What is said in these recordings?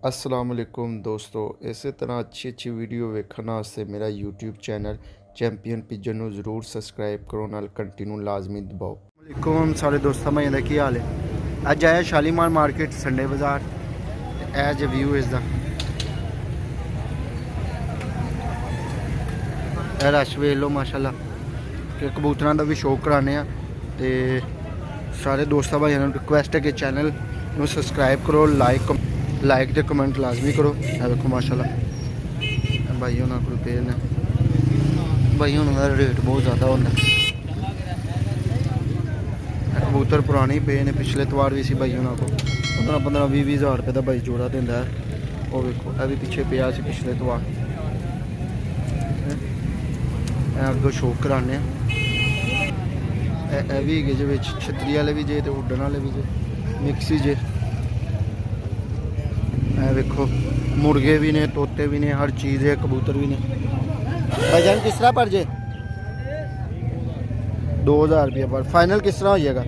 अस्सलाम वालेकुम दोस्तों, इस तरह अच्छी वीडियो वेखने वास्ते मेरा यूट्यूब चैनल चैंपियन पिजन ਨੂੰ ਜ਼ਰੂਰ ਸਬਸਕ੍ਰਾਈਬ ਕਰੋ ਨਾਲ ਕੰਟੀਨਿਊ ਲਾਜ਼ਮੀ ਦਬਾਓ। ਵਾਲੇਕੁਮ ਸਾਰੇ ਦੋਸਤਾਂ ਭਾਈਆਂ ਦਾ ਕੀ ਹਾਲ ਹੈ। ਅੱਜ ਆਇਆ ਸ਼ਾਲੀਮਾਰ ਮਾਰਕੀਟ ਸੰਡੇ ਬਾਜ਼ਾਰ ਐਜ ਵਿਊ ਇਸ ਦਾ ਇਹ ਰਸ਼ ਵੇਖ ਲਓ ਮਾਸ਼ਾਅੱਲਾ ਕਿ ਕਬੂਤਰਾਂ ਦਾ ਵੀ ਸ਼ੌਕ ਕਰਾਣੇ ਆ ਤੇ ਸਾਰੇ ਦੋਸਤਾਂ ਭਾਈਆਂ ਨੂੰ ਰਿਕੁਐਸਟ ਹੈ ਕਿ ਚੈਨਲ ਨੂੰ ਸਬਸਕ੍ਰਾਈਬ ਕਰੋ, लाइक तो कमेंट लाजमी करो। देखो माशाल्लाह भाई उन्होंने को पे ने भाई उन्होंने रेट बहुत ज़्यादा होता। कबूतर पुराने पे ने, पिछले तवार भी सी भाई उन्होंने को 15-20 हज़ार रुपये का भाई जोड़ा देंदा है। वो देखो यह भी पिछे पिया सी पिछले तवार। अगों शौक कराने भी जे छतरी वाले भी जे तो उड्डन वाले भी जे मिक्स ही जे देखो मुर्गे भी ने, तोते भी ने, हर चीज़ है, कबूतर भी ने। भाईजान किस तरह पर जे 2000 रुपये पर फाइनल किस तरह हो जाएगा।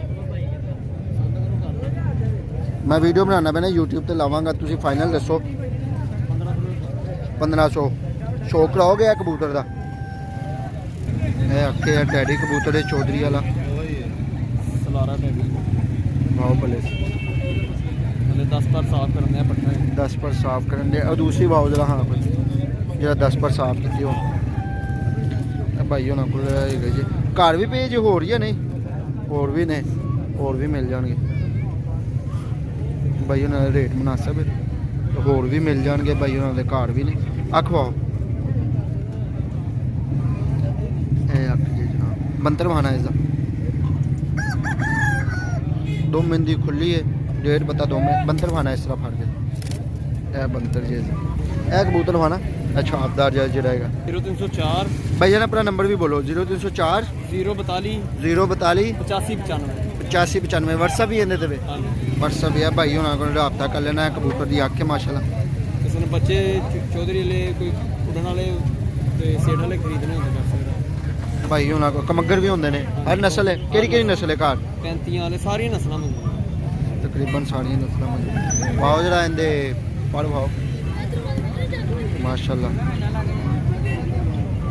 मैं वीडियो बनाना पैना यूट्यूब पर लावांगा, तुसी फाइनल दसो 1500 शौक कराओगे कबूतर का। आखे टैडी कबूतर है चौधरी वाला वाओ प्लेस 10 पर साफ करने पट्टा 10 पर साफ करने और दूसरी वाओ जरा हाँ कोई जरा 10 पर साफ की हो भाई होना को जी घर भी पे जी हो रही है नहीं और भी ने और भी मिल जाएंगे भाई उन्होंने रेट मुनासिब है होर भी मिल जाएंगे भाई उन्होंने घर भी ने अखवाओ बंतर बहाना इसका 2 मिनट खुली है डेढ़ पता 2 मिनट बंतर खाना इस तरह फट गया बंतर जे कबूतर खाना अच्छा आपदार जैसे रहेगा 0304 भाई जान अपना नंबर भी बोलो 0304 042 042 85 95 व्हाट्सअप भी इन्हें देवे व्हाट्सअप है भाई होना को रब्ता कर लेना है कबूतर की आँखें माशाल्लाह किसी ने बच्चे चौधरी वाले कोई उड़न वाले ते सेठ वाले खरीदने होंगे कर सकदा भाई होना को कमगर भी होंगे ने हर नस्ल है केड़ी नस्ल है घर 35 वाले सारी नस्लां मिलदियां तकरीबन सारियां नस्लां भाव जरा इनके पढ़ भाव माशाल्लाह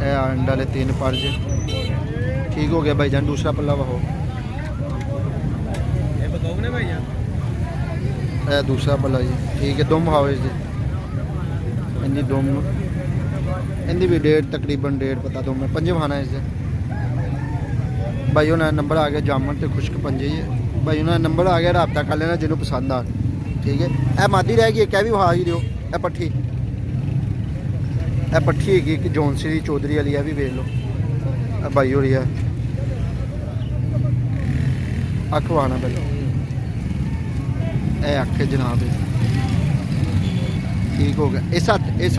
ए अंड वाले 3 पर जे ठीक हो गया भाईजान। दूसरा पल्ला वाहो ए दूसरा पल्ला जी ठीक है। दुम हावे जी इनकी दुम इनकी भी 1.5 तकरीबन 1.5 पता दुम है 5 खाना इससे भाई उन्होंने नंबर आ गया जामन तो खुश्क पंजे भाई उन्होंने नंबर आ गया रब्ता कर लेना जिन्होंने पसंद आ ठीक है। यह मादी रह गई क्या भी वहा ही दो यह पट्ठी हैगी कि जॉनसी चौधरी वाली है भी वेच लो भाई हो रही है अख वाना पहले यह अख जनाब ठीक हो गया। इस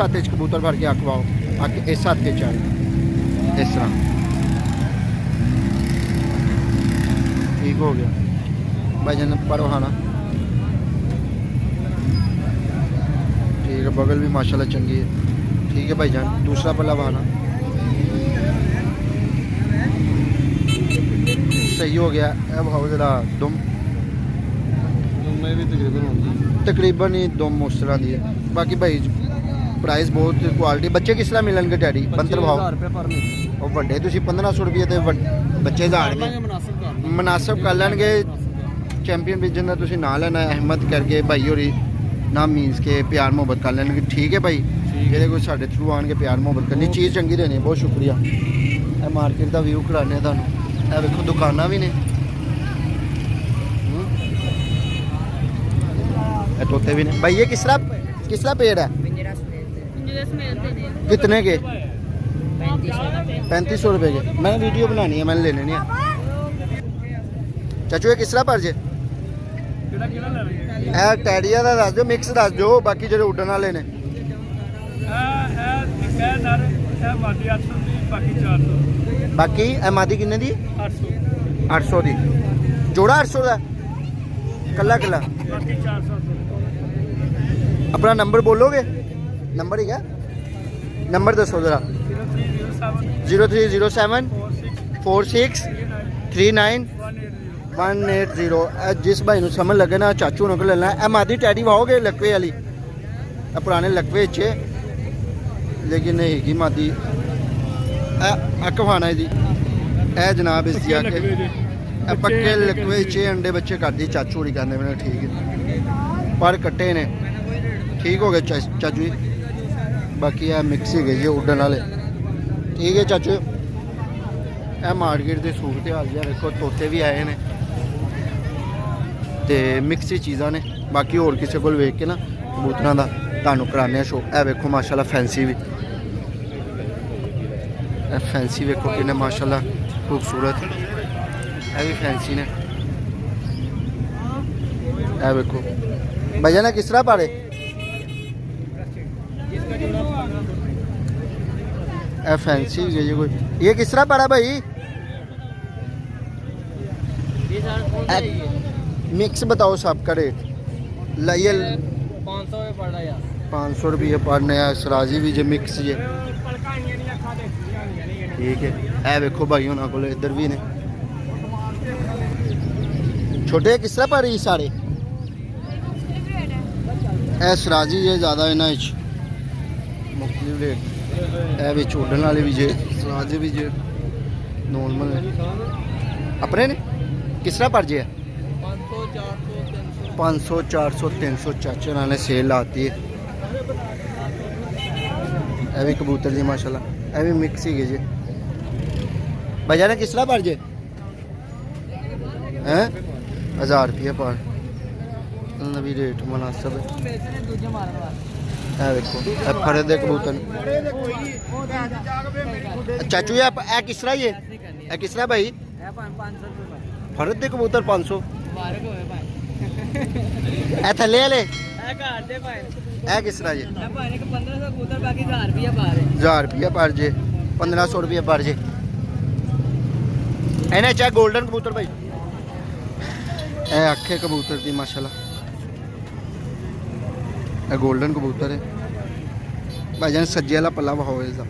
हाथ कबूतर भर के अख वाओ अख इस हाथ के चाहे इस तरह ठीक हो गया भाईजान पर खाना ठीक है। बगल भी माशाल्लाह चंगी है ठीक है भाईजान। दूसरा पल्ला बहाना सही हो गया। अब हाउ जरा दुम में भी तकरीबन ही दुम उस तरह दी है। बाकी भाई प्राइस बहुत क्वालिटी बच्चे किस तरह मिलेंगे डैडी बंतर भाव और बड़े तुम 1500 रुपये तो बच्चे मुनासिब कर लेंगे। चैंपियन पिजन का तुम ना लेना अहमद करके भाई होरी ना मीनस के प्यार मुहब्बत कर लेंगे ठीक है भाई। जेह्ड़े कोई साढ़े थ्रू आन के प्यार मुहब्बत करनी चीज़ चंगी देनी बहुत शुक्रिया। यह मार्केट का व्यू कराने तुहानूं यह देखो दुकाना भी ने तोते भी ने भाई ये किस तरह पेड़ है कितने के 3500 रुपये के। मैंने वीडियो बनानी है मैंने लेने नहीं है। चाचू ये किस तरह पर जे टैडिया का दस दो मिक्स दस दो बाकी जो उड्डन वाले ने बाकी मादी किन्ने दी 800 दी जोड़ा 800 का कला कला अपना नंबर बोलोगे नंबर ही क्या नंबर दसो जरा 0307 46 39 180। जिस भाई समझ लगे ना चाचू ने ले लेना। ए मादी टैडी वाओगे लकवे वाली ਇਹ ਪੁਰਾਣੇ ਲਕਵੇ 'ਚ ਲੇਕਿਨ ਇਹ ਹੈਗੀ ਮਾਦੀ ਅੱਕ ਖਾਣਾ ਇਹਦੀ ਇਹ ਜਨਾਬ ਇਸ ਦੀ ਆ ਕੇ ਇਹ ਪੱਕੇ ਲਕਵੇ 'ਚ ਅੰਡੇ ਬੱਚੇ ਕਰਦੀ ਚਾਚੂ ਹੋਰੀ ਕਹਿੰਦੇ ਮੈਨੂੰ ਠੀਕ ਹੈ ਪਰ ਕੱਟੇ ਨੇ ਠੀਕ ਹੋ ਗਏ ਚਾਚੂ ਜੀ ਬਾਕੀ ਇਹ ਮਿਕਸ ਹੈਗੇ ਜੀ ਉੱਡਣ ਵਾਲੇ ਠੀਕ ਹੈ ਚਾਚੂ ਇਹ ਮਾਰਕੀਟ ਦੇ ਸੂਟ ਤੇ ਹਾਲ ਜਿਹਾ ਵੇਖੋ ਤੋਤੇ ਵੀ ਆਏ ਨੇ ਤੇ ਮਿਕਸ ਹੀ ਚੀਜ਼ਾਂ ਨੇ ਬਾਕੀ ਹੋਰ ਕਿਸੇ ਕੋਲ ਵੇਖ ਕੇ ਨਾ ਕਬੂਤਰਾਂ ਦਾ ਤੁਹਾਨੂੰ ਕਰਾਉਂਦੇ ਆ ਸ਼ੋ ਇਹ ਵੇਖੋ ਮਾਸ਼ਾਅੱਲਾ ਫੈਂਸੀ ਵੀ ਇਹ ਫੈਂਸੀ ਵੇਖੋ ਕਿੰਨੇ ਮਾਸ਼ਾਅੱਲਾ ਖੂਬਸੂਰਤ ਇਹ ਵੀ ਫੈਂਸੀ ਨੇ ਇਹ ਵੇਖੋ भैया ना किस तरह पाड़े फैंसी ये कोई ये किस तरह पड़ा भाई मिक्स बताओ सबका रेट ये 500 रुपये पड़ रहा यार 500 रुपये पड़ने सराजी भी जे मिक्स जे ठीक है ए वेखो भाई उन्होंने को इधर भी ने छोटे किस तरह पड़ रही सारे ਇਹ ਸਰਾਜੀ ਜੇ ਜ਼ਿਆਦਾ ਇਹਨਾਂ ਵਿੱਚ ਮੁਖਤਲਿਫ ਰੇਟ ਇਹ ਵਿੱਚ ਉੱਡਣ ਵਾਲੇ ਵੀ ਜੇ ਸਰਾਜੀ ਵੀ ਜੇ ਨੋਰਮਲ ਨੇ ਆਪਣੇ ਨੇ ਕਿਸ ਤਰ੍ਹਾਂ ਪੜ ਜੇ 500 400 300 ਚਾਚੇ ਉਹਨਾਂ ਨੇ ਸੇਲ ਲਾਤੀ ਹੈ ਇਹ ਵੀ ਕਬੂਤਰ ਦੀ ਮਾਸ਼ਾਅੱਲਾ ਇਹ ਵੀ ਮਿਕਸ ਹੀ ਗਏ ਜੇ ਬਜਾ ਨੇ ਕਿਸ ਤਰ੍ਹਾਂ ਪੜ ਜੇ ਹੈ 1000 ਰੁਪਏ ਪਰ भी रेट मुनासिब है देखो फरद है कबूतर चाचू ये किस तरह ये किस तरह भाई फरद दे कबूतर 500 थले वाले किस तरह जे 1000 रुपया पर जे 1500 रुपया पर जे इन्हें चाहे गोल्डन कबूतर भाई ए आखे कबूतर दी माशाल्लाह ਇਹ ਗੋਲਡਨ ਕਬੂਤਰ ਹੈ ਭਾਈਜਾਨ ਸੱਜੇ ਵਾਲਾ ਪੱਲਾ ਵਹਾਓ ਇਸਦਾ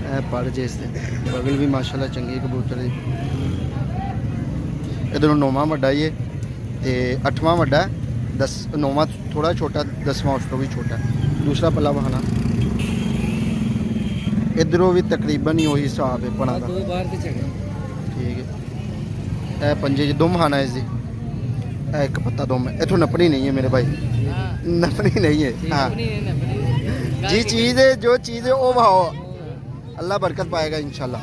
ਇਹ ਪੜ ਜੇ ਇਸ ਤੇ ਬਗਲ ਵੀ ਮਾਸ਼ਾਅੱਲਾ ਚੰਗੀ ਕਬੂਤਰ ਹੈ ਇਧਰੋਂ ਨੌਵਾਂ ਵੱਡਾ ਹੀ ਹੈ ਤੇ 8ਵਾਂ ਵੱਡਾ 10 9ਵਾਂ ਥੋੜਾ ਛੋਟਾ 10ਵਾਂ ਉਸ ਤੋਂ ਵੀ ਛੋਟਾ ਦੂਸਰਾ ਪੱਲਾ ਵਹਾਣਾ ਇਧਰੋਂ ਵੀ ਤਕਰੀਬਨ ਹੀ ਉਹੀ ਹਿਸਾਬ ਹੈ ਪਣਾ ਦਾ ਠੀਕ ਹੈ ਇਹ ਪੰਜੇ ਚ ਦੁਮ ਹਾਣਾ ਇਸ ਦੀ एक पत्ता दो में इथों नपनी नहीं है मेरे भाई नपनी नहीं है हाँ जी चीज़ है जो चीज़ है वो भाव अल्लाह बरकत पाएगा इंशाल्लाह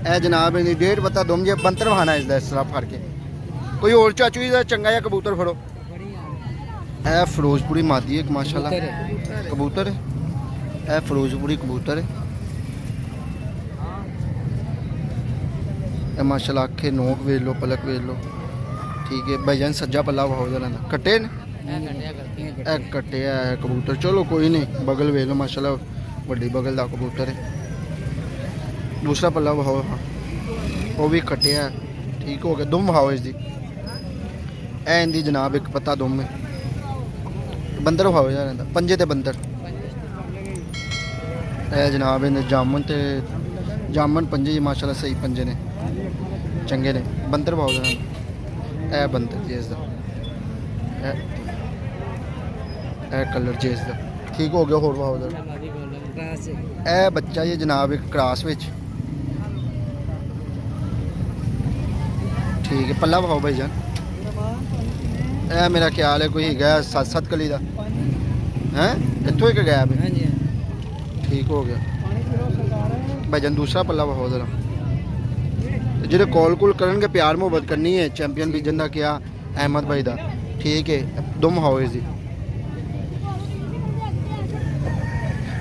ए जनाब इन्हें 1.5 पत्ता दुम जे बंतर बहाना इसका इस तरह फड़ के कोई और चाचू जी चंगा या कबूतर फड़ो ए फिरोजपुरी मादी है माशाल्लाह कबूतर है ए फिरोजपुरी कबूतर है ए माशाल्लाह आखे नोक वेच लो पलक वेच लो ठीक है भाईजान सज्जा पल्ला वाहो जरा कट्टे ने कट्टे है कबूतर चलो कोई नहीं बगल वेख लो माशाल्लाह बड़ी बगल का कबूतर है दूसरा पल्ला वाहो हाँ वो भी कट्टे है ठीक हो गया दुम वहाओ इसकी ए इंदी जनाब एक पत्ता दुम है बंदर वहाओ जरा पंजे ते बंदर ए जनाब इन्हें जामन पंजे माशाल्लाह सही पंजे ने चंगे ने बंदर वहाओ जरा ਇਹ ਬੰਦਰ ਜੇਸ ਦਾ ਇਹ ਕਲਰ ਜੇਸ ਦਾ ਠੀਕ ਹੋ ਗਿਆ ਹੋਰ ਵਾਹ ਉਧਰ ਇਹ ਬੱਚਾ ਜੀ ਜਨਾਬ ਇੱਕ ਕ੍ਰਾਸ ਵਿੱਚ ਠੀਕ ਹੈ ਪੱਲਾ ਵਿਖਾਓ ਭਾਈ ਜਾਨ ਇਹ ਮੇਰਾ ਖਿਆਲ ਹੈ ਕੋਈ ਹੈਗਾ 7-7 ਕਲੀ ਦਾ ਹੈ ਇੱਥੋਂ ਇੱਕ ਗਾਇਬ ਹੈ ਹਾਂਜੀ ਠੀਕ ਹੋ ਗਿਆ ਭਾਈ ਜਾਨ ਦੂਸਰਾ ਪੱਲਾ ਵਿਖਾਓ ਜ਼ਰਾ ਜਿਹੜੇ ਕਾਲ ਕੁਲ ਕਰਨਗੇ ਪਿਆਰ ਮੁਹੱਬਤ ਕਰਨੀ ਹੈ ਚੈਂਪੀਅਨ ਵਿਜਨ ਦਾ ਕਿਹਾ ਅਹਿਮਦ ਭਾਈ ਦਾ ਠੀਕ ਹੈ ਦੁਮ ਹੋਏ ਜੀ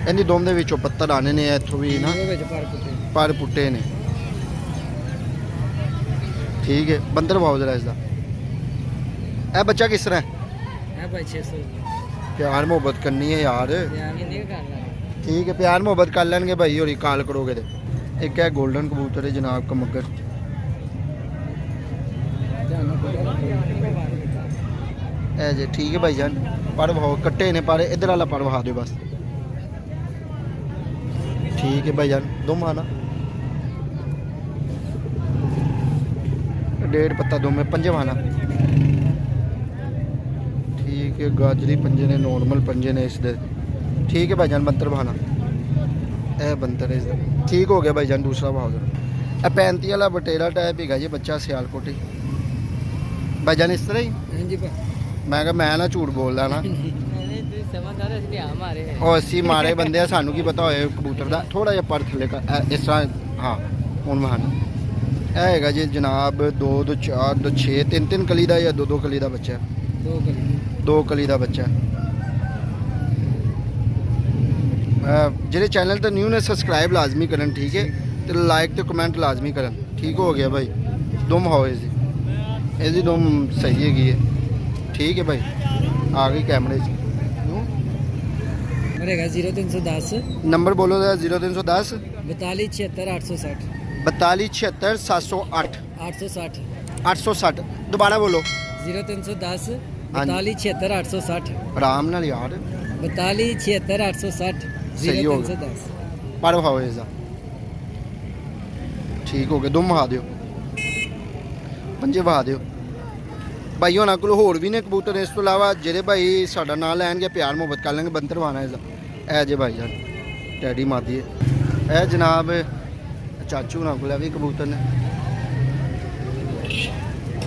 ਇਹਦੀ ਦੁਮ ਦੇ ਵਿੱਚੋਂ ਪੱਤਰ ਆਣੇ ਨੇ ਇੱਥੋਂ ਵੀ ਨਾ ਪਰ ਪੁੱਟੇ ਨੇ ਠੀਕ ਹੈ ਬੰਦਰ ਭਾਓ ਜਰਾ ਇਸ ਦਾ ਇਹ ਬੱਚਾ ਕਿਸ ਤਰ੍ਹਾਂ ਹੈ ਭਾਈ 600 ਪਿਆਰ ਮੁਹੱਬਤ ਕਰਨੀ ਹੈ ਯਾਰ ਠੀਕ ਹੈ ਪਿਆਰ ਮੁਹੱਬਤ ਕਰ ਲੈਣਗੇ ਭਾਈ ਹੋਰੀ ਕਾਲ ਕਰੋਗੇ ਤੇ ਇੱਕ ਹੈ 골ਡਨ ਕਬੂਤਰ ਹੈ ਜਨਾਬ ਕਮੱਗਰ ਇਹ ਜੇ ਠੀਕ ਹੈ ਭਾਈ ਜਾਨ ਪਰ ਵਹਾਓ ਕੱਟੇ ਨੇ ਪਰ ਇਧਰ ਵਾਲਾ ਪਰ ਵਹਾ ਦਿਓ ਬਸ ठीक है भाईजान दुम आना 1.5 पत्ता दुम में पंजे आना ठीक के गाजरी पंजे ने नॉर्मल पंजे ने इसके ठीक है भाईजान बंतर बहाना ਇਹ ਬੰਤਰ ਇਸ ਦਾ ਠੀਕ ਹੋ ਗਿਆ ਭਾਈਜਾਨ ਦੂਸਰਾ ਭਾਅ ਦਾ ਇਹ 35 ਵਾਲਾ ਬਟੇਰਾ ਟਾਈਪ ਹੈਗਾ ਜੀ ਬੱਚਾ ਸਿਆਲਕੋਟੀ ਭਾਈਜਾਨ ਇਸ ਤਰ੍ਹਾਂ ਹੀ ਹਾਂਜੀ ਭਾ ਮੈਂ ਕਿਹਾ ਮੈਂ ਨਾ ਝੂਠ ਬੋਲਦਾ ਨਾ ਸਮਝਦਾਰ ਅਸੀਂ ਹਮਾਰੇ ਉਹ ਅਸੀਂ ਮਾਰੇ ਬੰਦੇ ਆ ਸਾਨੂੰ ਕੀ ਪਤਾ ਹੋਏ ਕਬੂਤਰ ਦਾ ਥੋੜਾ ਜਿਹਾ ਪਰ ਥੱਲੇ ਇਸ ਤਰ੍ਹਾਂ ਹਾਂ ਹੁਣ ਮਹਾਨ ਇਹ ਹੈਗਾ ਜੀ ਜਨਾਬ 2 2 4 2 6 3 3 ਕਲੀ ਦਾ ਜਾਂ 2 2 ਕਲੀ ਦਾ ਬੱਚਾ ਦੋ ਕਲੀ ਦਾ ਬੱਚਾ ਜਿਹੜੇ ਚੈਨਲ ਤੇ ਨਿਊ ਨੇ ਸਬਸਕ੍ਰਾਈਬ ਲਾਜ਼ਮੀ ਕਰਨ ਠੀਕ ਹੈ ਤੇ ਲਾਈਕ ਤੇ ਕਮੈਂਟ ਲਾਜ਼ਮੀ ਕਰਨ ਠੀਕ ਹੋ ਗਿਆ ਭਾਈ ਦੁਮ ਹੋਏ ਇਹਦੀ ਦੁਮ ਸਹੀ ਹੈਗੀ ਹੈ ਠੀਕ ਹੈ ਭਾਈ ਆ ਗਈ ਕੈਮਰੇ 'ਚ रहेगा 0310 ਨੰਬਰ ਬੋਲੋ ਦਾ 0310 42 76 860 42 76 708 860 860 ਦੁਬਾਰਾ ਬੋਲੋ 0310 ਹਾਂਜੀ। 42 76 860 ਆਰਾਮ ਨਾਲ ਯਾਰ 42 76 860 ਸਹੀ ਹੋ 0310 ਪਰ ਵਹਾਓ ਇਸ ਦਾ ਠੀਕ ਹੋ ਗਿਆ ਦੁਮ ਵਹਾ ਦਿਓ ਪੰਜੇ ਵਹਾ ਦਿਓ ਭਾਈ ਉਹਨਾਂ ਕੋਲ ਹੋਰ ਵੀ ਨੇ ਕਬੂਤਰ ਇਸ ਤੋਂ ਇਲਾਵਾ ਜਿਹੜੇ ਭਾਈ ਸਾਡਾ ਨਾਂ ਲੈਣਗੇ ਪਿਆਰ ਮੁਹੱਬਤ ਕਰ ਲੈਣਗੇ ਬੰਤਰ ਵਾਣਾ ਇਸ ਦਾ ਇਹ ਜੇ ਭਾਈ ਜਾਨ ਟੈਡੀ ਮਾਦੀਏ ਇਹ ਜਨਾਬ ਚਾਚੂ ਨਾਲ ਕੋਲ ਵੀ ਕਬੂਤਰ ਨੇ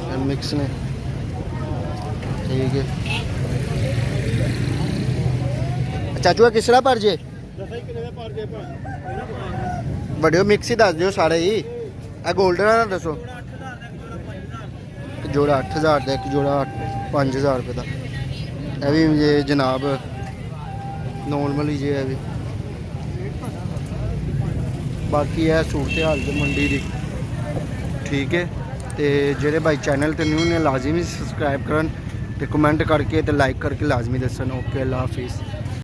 ਇਹ ਮਿਕਸ ਨੇ ਠੀਕ ਹੈ ਚਾਚੂ ਕਿਸ ਤਰ੍ਹਾਂ ਭਰ ਜੇ ਵੱਡਿਓ ਮਿਕਸ ਹੀ ਦੱਸ ਦਿਓ ਸਾਰੇ ਹੀ ਇਹ 골ਡਨ ਆ ਦੱਸੋ ਇੱਕ ਜੋੜਾ 8000 ਦਾ ਇੱਕ ਜੋੜਾ 5000 ਰੁਪਏ ਦਾ ਇਹ ਵੀ ਜੇ ਜਨਾਬ ਨੋਰਮਲ ਹੀ ਜੇ ਇਹ ਵੀ ਬਾਕੀ ਇਹ ਸੂਰਤ ਹਾਲ ਦੀ ਮੰਡੀ ਦੀ ਠੀਕ ਹੈ ਤੇ ਜਿਹੜੇ ਭਾਈ ਚੈਨਲ ਤੇ ਨਿਊ ਨੇ ਲਾਜ਼ਮੀ ਸਬਸਕ੍ਰਾਈਬ ਕਰਨ ਤੇ ਕਮੈਂਟ ਕਰਕੇ ਤੇ ਲਾਈਕ ਕਰਕੇ ਲਾਜ਼ਮੀ ਦੱਸਣ ਓਕੇ ਅੱਲਾ ਹਾਫਿਜ਼